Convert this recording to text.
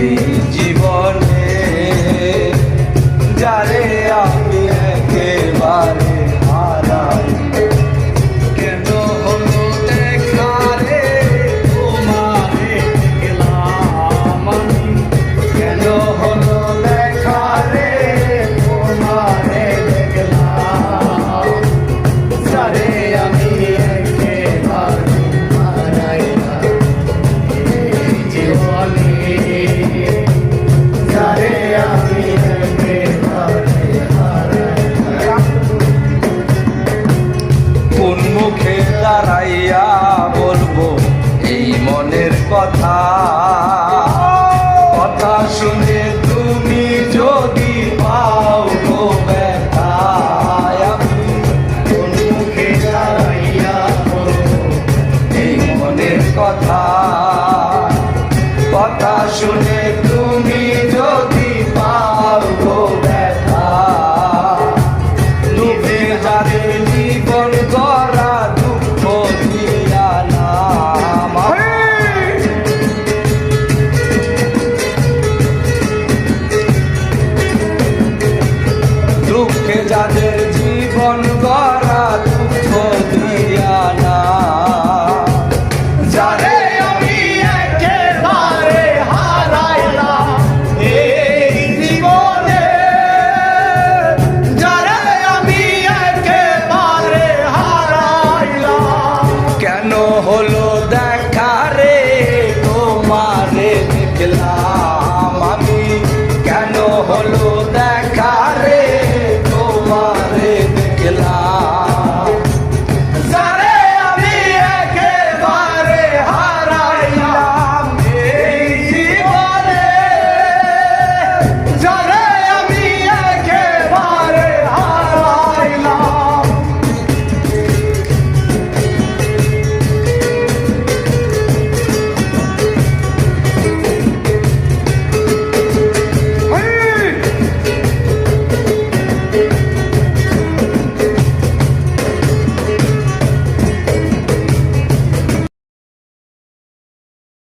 এই জীবনে যারে আমি একেবারে হারাই। কেন হলো দেখা রে তোমারে গেলাম আমি, কেন হলো দেখা রে তোমারে গেলাম, যারে আমি একেবারে হারাইলাম এই জীবনে, যারে আমি একেবারে হারাইলাম। কোন মুখে দাঁড়াইয়া বলবো এই মনের কথা, কথা শুনে তুমি যদি পাও গো ব্যথা, আমি কোন মুখে দাঁড়াইয়া বলবো এই মনের কথা, কথা শুনে তুমি যদি পাও গো ব্যথা, তুমি যারে জীবন গড়া দুঃখ দিয়া নাম, দুঃখে যাদের জীবন গড়া দুঃখ দিয়া না, যারে আমি একেবারে হারাইলাম এই জীবনে, যারে আমি একেবারে হারাইলাম। কেন হলো দেখা রে তোমারে দেখলাম